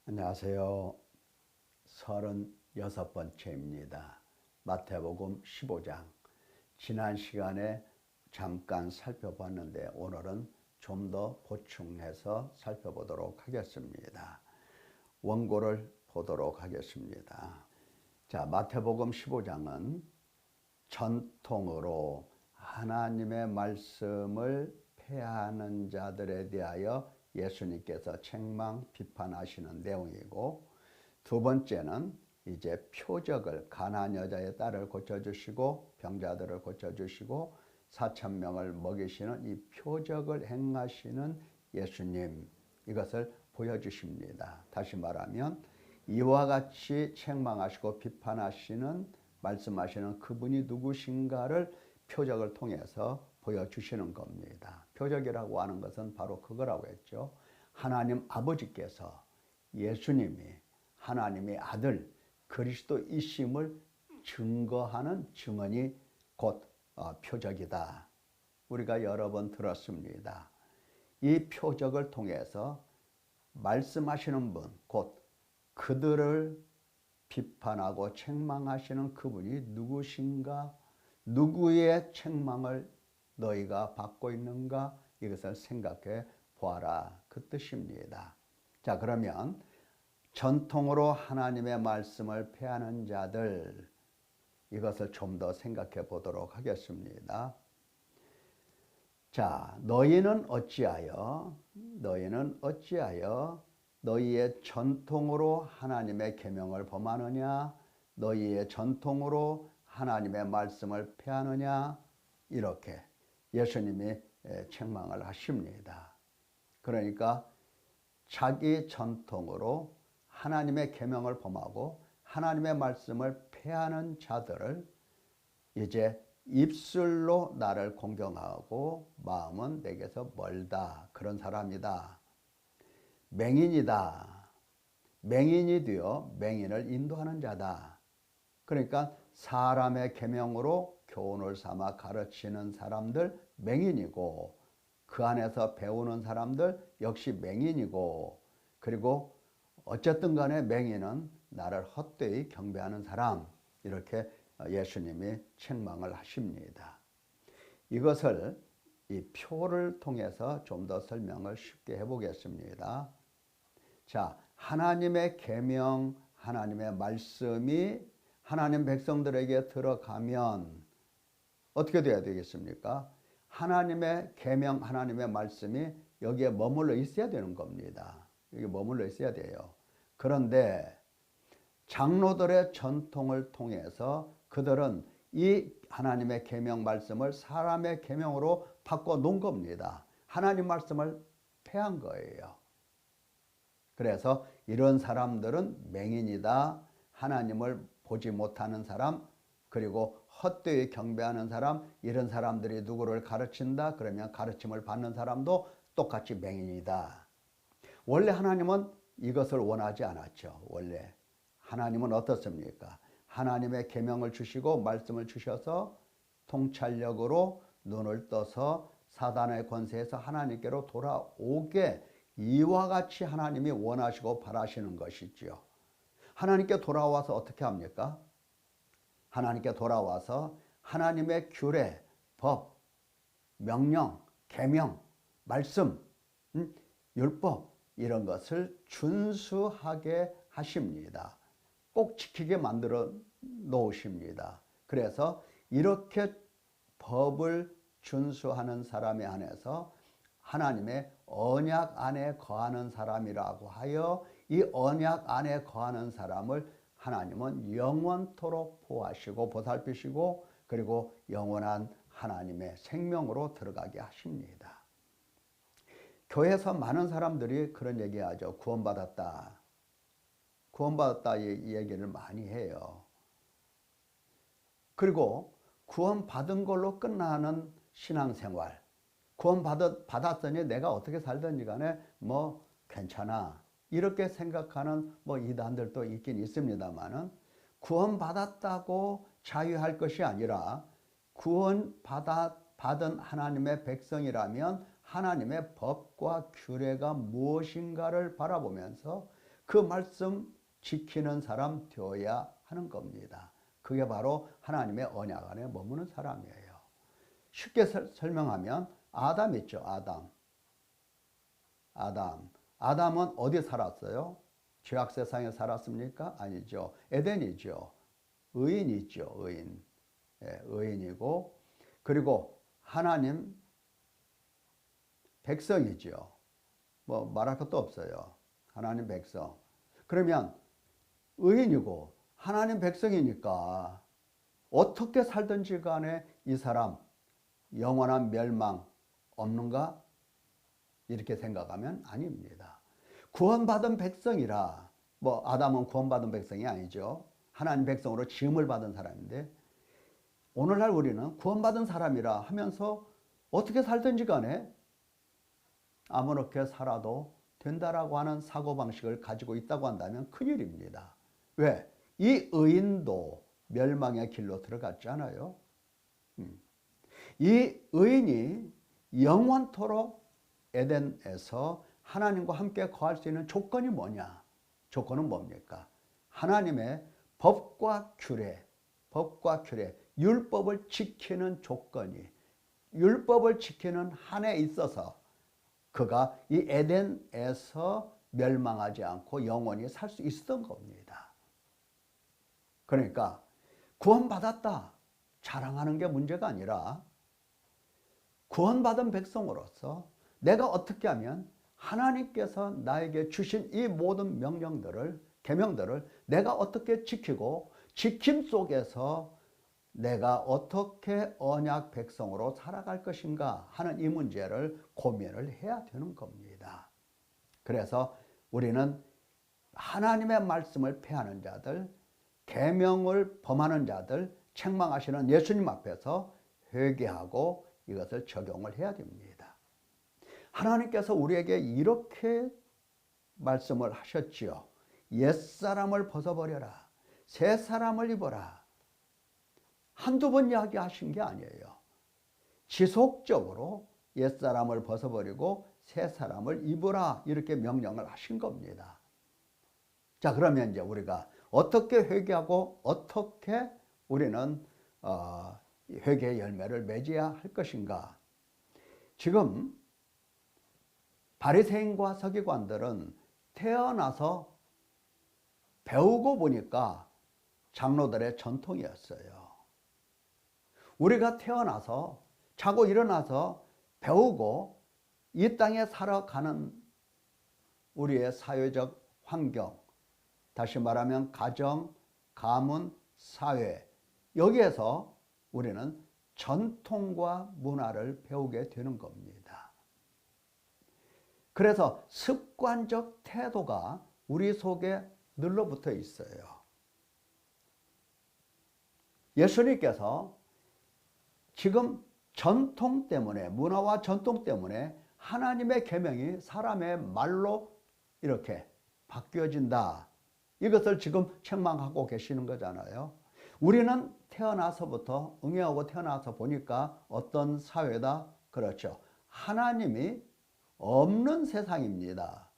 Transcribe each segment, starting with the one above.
안녕하세요. 36번째입니다. 마태복음 15장. 지난 시간에 잠깐 살펴봤는데 오늘은 좀 더 보충해서 살펴보도록 하겠습니다. 원고를 보도록 하겠습니다. 자, 마태복음 15장은 전통으로 하나님의 말씀을 폐하는 자들에 대하여 예수님께서 책망, 비판하시는 내용이고, 두 번째는 이제 표적을, 가나안 여자의 딸을 고쳐주시고 병자들을 고쳐주시고 4,000명을 먹이시는 이 표적을 행하시는 예수님, 이것을 보여주십니다. 다시 말하면 이와 같이 책망하시고 비판하시는, 말씀하시는 그분이 누구신가를 표적을 통해서 보여주시는 겁니다. 표적이라고 하는 것은 바로 그거라고 했죠. 하나님 아버지께서 예수님이 하나님의 아들 그리스도이심을 증거하는 증언이 곧 표적이다. 우리가 여러 번 들었습니다. 이 표적을 통해서 말씀하시는 분, 곧 그들을 비판하고 책망하시는 그분이 누구신가? 누구의 책망을 너희가 받고 있는가? 이것을 생각해 보아라. 그 뜻입니다. 자, 그러면 전통으로 하나님의 말씀을 폐하는 자들, 이것을 좀 더 생각해 보도록 하겠습니다. 자, 너희는 어찌하여 너희의 전통으로 하나님의 계명을 범하느냐? 너희의 전통으로 하나님의 말씀을 폐하느냐? 이렇게 예수님이 책망을 하십니다. 그러니까 자기 전통으로 하나님의 계명을 범하고 하나님의 말씀을 폐하는 자들을 이제 입술로 나를 공경하고 마음은 내게서 멀다. 그런 사람이다. 맹인이다. 맹인이 되어 맹인을 인도하는 자다. 그러니까 사람의 계명으로 교훈을 삼아 가르치는 사람들 맹인이고, 그 안에서 배우는 사람들 역시 맹인이고, 그리고 어쨌든 간에 맹인은 나를 헛되이 경배하는 사람, 이렇게 예수님이 책망을 하십니다. 이것을 이 표를 통해서 좀 더 설명을 쉽게 해보겠습니다. 자, 하나님의 계명, 하나님의 말씀이 하나님 백성들에게 들어가면 어떻게 돼야 되겠습니까? 하나님의 계명, 하나님의 말씀이 여기에 머물러 있어야 되는 겁니다. 여기 머물러 있어야 돼요. 그런데 장로들의 전통을 통해서 그들은 이 하나님의 계명 말씀을 사람의 계명으로 바꿔 놓은 겁니다. 하나님 말씀을 폐한 거예요. 그래서 이런 사람들은 맹인이다. 하나님을 보지 못하는 사람, 그리고 헛되이 경배하는 사람, 이런 사람들이 누구를 가르친다? 그러면 가르침을 받는 사람도 똑같이 맹인이다. 원래 하나님은 이것을 원하지 않았죠. 원래 하나님은 어떻습니까? 하나님의 계명을 주시고 말씀을 주셔서 통찰력으로 눈을 떠서 사단의 권세에서 하나님께로 돌아오게, 이와 같이 하나님이 원하시고 바라시는 것이지요. 하나님께 돌아와서 어떻게 합니까? 하나님께 돌아와서 하나님의 규례, 법, 명령, 계명, 말씀, 율법, 이런 것을 준수하게 하십니다. 꼭 지키게 만들어 놓으십니다. 그래서 이렇게 법을 준수하는 사람에 한해서 하나님의 언약 안에 거하는 사람이라고 하여, 이 언약 안에 거하는 사람을 하나님은 영원토록 보호하시고 보살피시고, 그리고 영원한 하나님의 생명으로 들어가게 하십니다. 교회에서 많은 사람들이 그런 얘기하죠. 구원받았다. 구원받았다 이 얘기를 많이 해요. 그리고 구원받은 걸로 끝나는 신앙생활, 구원받았으니 내가 어떻게 살든지 간에 뭐 괜찮아, 이렇게 생각하는 이단들도 있긴 있습니다만은, 구원받았다고 자유할 것이 아니라 구원받은 하나님의 백성이라면 하나님의 법과 규례가 무엇인가를 바라보면서 그 말씀 지키는 사람 되어야 하는 겁니다. 그게 바로 하나님의 언약 안에 머무는 사람이에요. 쉽게 설명하면 아담 있죠. 아담은 어디 살았어요? 죄악 세상에 살았습니까? 아니죠. 에덴이죠. 의인이죠. 의인. 의인이고, 그리고 하나님 백성이죠. 뭐 말할 것도 없어요. 하나님 백성. 그러면 의인이고 하나님 백성이니까 어떻게 살든지 간에 이 사람 영원한 멸망 없는가? 이렇게 생각하면 아닙니다. 구원받은 백성이라, 뭐 아담은 구원받은 백성이 아니죠. 하나님 백성으로 지음을 받은 사람인데, 오늘날 우리는 구원받은 사람이라 하면서 어떻게 살든지 간에 아무렇게 살아도 된다라고 하는 사고방식을 가지고 있다고 한다면 큰일입니다. 왜? 이 의인도 멸망의 길로 들어갔잖아요. 이 의인이 영원토록 에덴에서 하나님과 함께 거할 수 있는 조건이 뭐냐? 조건은 뭡니까? 하나님의 법과 규례, 율법을 지키는 조건이, 율법을 지키는 한에 있어서 그가 이 에덴에서 멸망하지 않고 영원히 살 수 있었던 겁니다. 그러니까 구원받았다 자랑하는 게 문제가 아니라, 구원받은 백성으로서 내가 어떻게 하면 하나님께서 나에게 주신 이 모든 명령들을, 계명들을 내가 어떻게 지키고, 지킴 속에서 내가 어떻게 언약 백성으로 살아갈 것인가 하는 이 문제를 고민을 해야 되는 겁니다. 그래서 우리는 하나님의 말씀을 폐하는 자들, 계명을 범하는 자들, 책망하시는 예수님 앞에서 회개하고 이것을 적용을 해야 됩니다. 하나님께서 우리에게 이렇게 말씀을 하셨지요. 옛사람을 벗어버려라. 새 사람을 입어라. 한두 번 이야기하신 게 아니에요. 지속적으로 옛사람을 벗어버리고 새 사람을 입으라 이렇게 명령을 하신 겁니다. 자, 그러면 이제 우리가 어떻게 회개하고 어떻게 우리는 회개의 열매를 맺어야 할 것인가? 지금 바리새인과 서기관들은 태어나서 배우고 보니까 장로들의 전통이었어요. 우리가 태어나서 자고 일어나서 배우고 이 땅에 살아가는 우리의 사회적 환경, 다시 말하면 가정, 가문, 사회, 여기에서 우리는 전통과 문화를 배우게 되는 겁니다. 그래서 습관적 태도가 우리 속에 눌러붙어 있어요. 예수님께서 지금 전통 때문에, 문화와 전통 때문에 하나님의 계명이 사람의 말로 이렇게 바뀌어진다, 이것을 지금 책망하고 계시는 거잖아요. 우리는 태어나서부터, 응애하고 태어나서 보니까 어떤 사회다? 그렇죠. 하나님이 없는 세상입니다.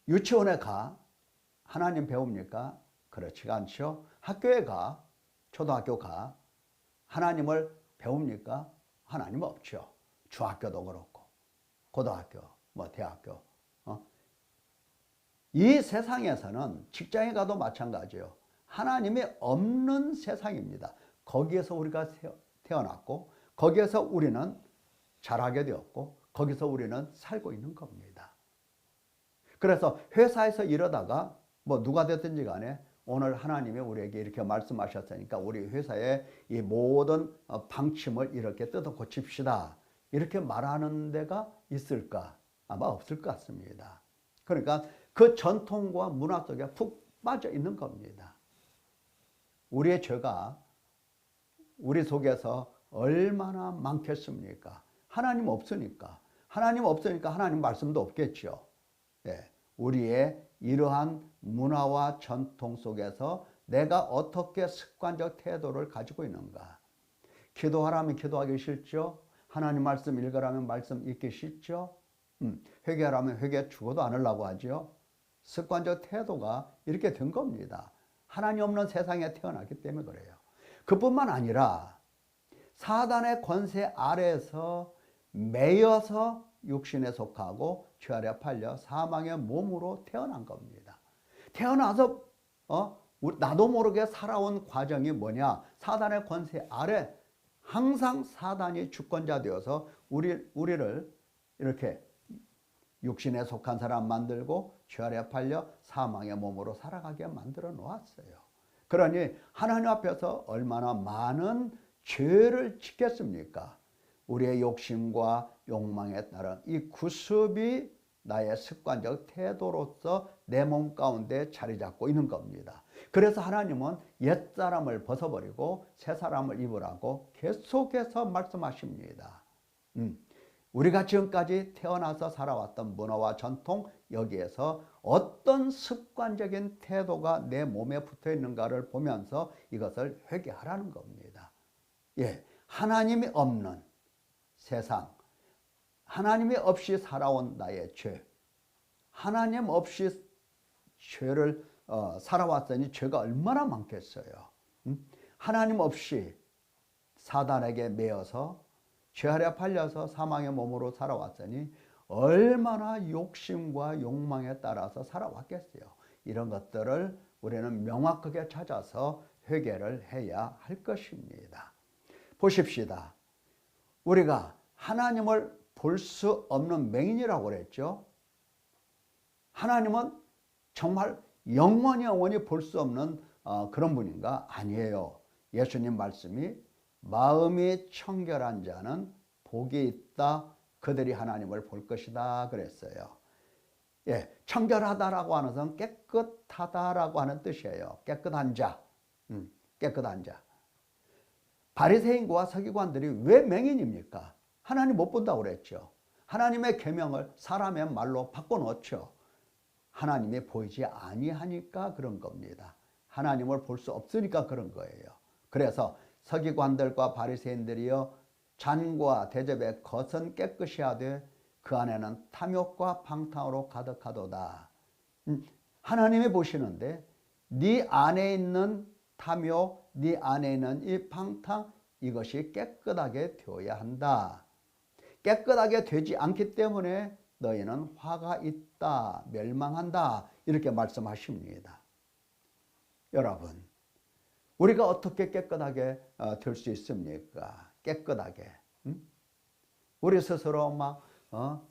유치원에 가, 하나님 배웁니까? 그렇지가 않죠. 학교에 가, 초등학교 가, 하나님을 배웁니까? 하나님 없죠. 중학교도 그렇고, 고등학교, 대학교. 이 세상에서는 직장에 가도 마찬가지예요. 하나님이 없는 세상입니다. 거기에서 우리가 태어났고, 거기에서 우리는 자라게 되었고, 거기서 우리는 살고 있는 겁니다. 그래서 회사에서 일하다가 누가 됐든지 간에 오늘 하나님이 우리에게 이렇게 말씀하셨으니까 우리 회사의 이 모든 방침을 이렇게 뜯어 고칩시다, 이렇게 말하는 데가 있을까? 아마 없을 것 같습니다. 그러니까 그 전통과 문화 속에 푹 빠져 있는 겁니다. 우리의 죄가 우리 속에서 얼마나 많겠습니까? 하나님 없으니까. 하나님 말씀도 없겠죠. 네. 우리의 이러한 문화와 전통 속에서 내가 어떻게 습관적 태도를 가지고 있는가? 기도하라면 기도하기 싫죠? 하나님 말씀 읽으라면 말씀 읽기 싫죠? 회개하라면 회개 죽어도 안 하려고 하죠? 습관적 태도가 이렇게 된 겁니다. 하나님 없는 세상에 태어났기 때문에 그래요. 그뿐만 아니라 사단의 권세 아래에서 매여서 육신에 속하고 죄 아래 팔려 사망의 몸으로 태어난 겁니다. 태어나서 나도 모르게 살아온 과정이 뭐냐? 사단의 권세 아래 항상 사단이 주권자 되어서 우리를 이렇게 육신에 속한 사람 만들고 죄 아래 팔려 사망의 몸으로 살아가게 만들어 놓았어요. 그러니 하나님 앞에서 얼마나 많은 죄를 짓겠습니까? 우리의 욕심과 욕망에 따른 이 구습이 나의 습관적 태도로서 내 몸 가운데 자리 잡고 있는 겁니다. 그래서 하나님은 옛사람을 벗어버리고 새사람을 입으라고 계속해서 말씀하십니다. 우리가 지금까지 태어나서 살아왔던 문화와 전통, 여기에서 어떤 습관적인 태도가 내 몸에 붙어 있는가를 보면서 이것을 회개하라는 겁니다. 예, 하나님이 없는 세상, 하나님이 없이 살아온 나의 죄, 하나님 없이 죄를 살아왔으니 죄가 얼마나 많겠어요. 하나님 없이 사단에게 매여서 죄 아래 팔려서 사망의 몸으로 살아왔으니 얼마나 욕심과 욕망에 따라서 살아왔겠어요. 이런 것들을 우리는 명확하게 찾아서 회개를 해야 할 것입니다. 보십시다. 우리가 하나님을 볼 수 없는 맹인이라고 그랬죠. 하나님은 정말 영원히 볼 수 없는 그런 분인가? 아니에요. 예수님 말씀이 마음이 청결한 자는 복이 있다. 그들이 하나님을 볼 것이다 그랬어요. 예, 청결하다라고 하는 것은 깨끗하다라고 하는 뜻이에요. 깨끗한 자, 깨끗한 자. 바리새인과 서기관들이 왜 맹인입니까? 하나님 못 본다고 그랬죠. 하나님의 계명을 사람의 말로 바꿔놓죠. 하나님이 보이지 아니하니까 그런 겁니다. 하나님을 볼 수 없으니까 그런 거예요. 그래서 서기관들과 바리새인들이여 잔과 대접의 겉은 깨끗이 하되 그 안에는 탐욕과 방탕으로 가득하도다. 하나님이 보시는데 네 안에 있는 탐욕, 네 안에 있는 이 방탕, 이것이 깨끗하게 되어야 한다. 깨끗하게 되지 않기 때문에 너희는 화가 있다, 멸망한다, 이렇게 말씀하십니다. 여러분, 우리가 어떻게 깨끗하게 될 수 있습니까? 깨끗하게. 우리 스스로 막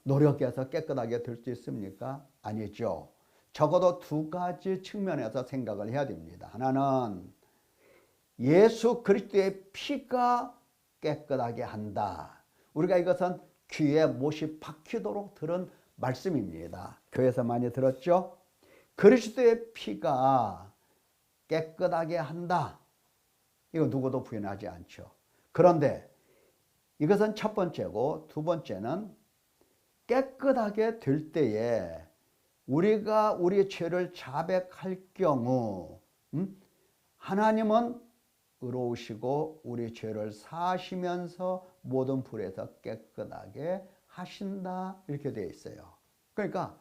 노력해서 깨끗하게 될 수 있습니까? 아니죠. 적어도 두 가지 측면에서 생각을 해야 됩니다. 하나는 예수 그리스도의 피가 깨끗하게 한다. 우리가 이것은 귀에 못이 박히도록 들은 말씀입니다. 교회에서 많이 들었죠? 그리스도의 피가 깨끗하게 한다. 이거 누구도 부인하지 않죠. 그런데 이것은 첫 번째고, 두 번째는 깨끗하게 될 때에 우리가 우리 죄를 자백할 경우 하나님은 의로우시고 우리 죄를 사하시면서 모든 불에서 깨끗하게 하신다, 이렇게 되어 있어요. 그러니까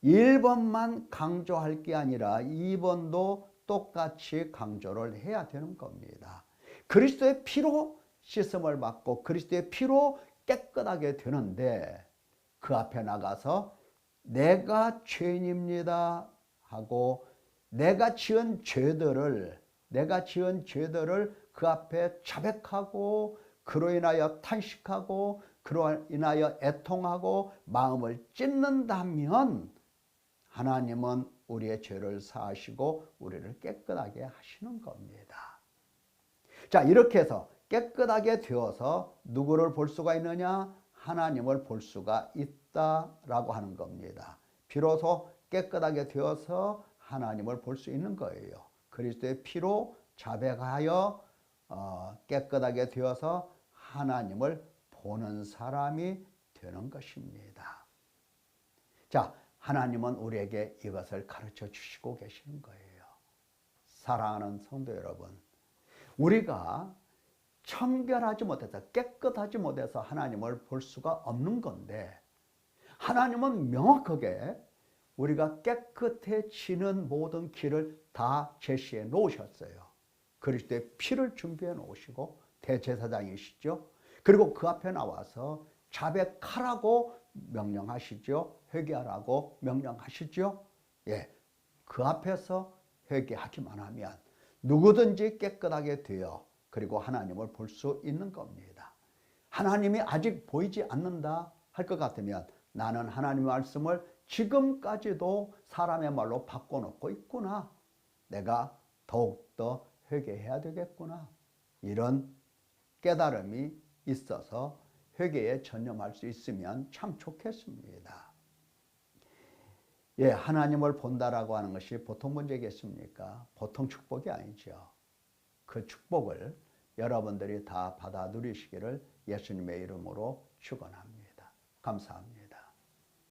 1번만 강조할 게 아니라 2번도 똑같이 강조를 해야 되는 겁니다. 그리스도의 피로 씻음을 받고 그리스도의 피로 깨끗하게 되는데 그 앞에 나가서 내가 죄인입니다 하고 내가 지은 죄들을 그 앞에 자백하고 그로 인하여 탄식하고 그로 인하여 애통하고 마음을 찢는다면 하나님은 우리의 죄를 사하시고 우리를 깨끗하게 하시는 겁니다. 자, 이렇게 해서 깨끗하게 되어서 누구를 볼 수가 있느냐? 하나님을 볼 수가 있다라고 하는 겁니다. 비로소 깨끗하게 되어서 하나님을 볼 수 있는 거예요. 그리스도의 피로 자백하여 깨끗하게 되어서 하나님을 보는 사람이 되는 것입니다. 자, 하나님은 우리에게 이것을 가르쳐 주시고 계시는 거예요. 사랑하는 성도 여러분, 우리가 청결하지 못해서 깨끗하지 못해서 하나님을 볼 수가 없는 건데 하나님은 명확하게 우리가 깨끗해지는 모든 길을 다 제시해 놓으셨어요. 그리스도의 피를 준비해 놓으시고 대제사장이시죠. 그리고 그 앞에 나와서 자백하라고 명령하시죠. 회개하라고 명령하시죠. 예, 그 앞에서 회개하기만 하면 누구든지 깨끗하게 되어 그리고 하나님을 볼 수 있는 겁니다. 하나님이 아직 보이지 않는다 할 것 같으면 나는 하나님의 말씀을 지금까지도 사람의 말로 바꿔놓고 있구나. 내가 더욱더 회개해야 되겠구나. 이런 깨달음이 있어서 회개에 전념할 수 있으면 참 좋겠습니다. 예, 하나님을 본다라고 하는 것이 보통 문제겠습니까? 보통 축복이 아니죠. 그 축복을 여러분들이 다 받아 누리시기를 예수님의 이름으로 축원합니다. 감사합니다.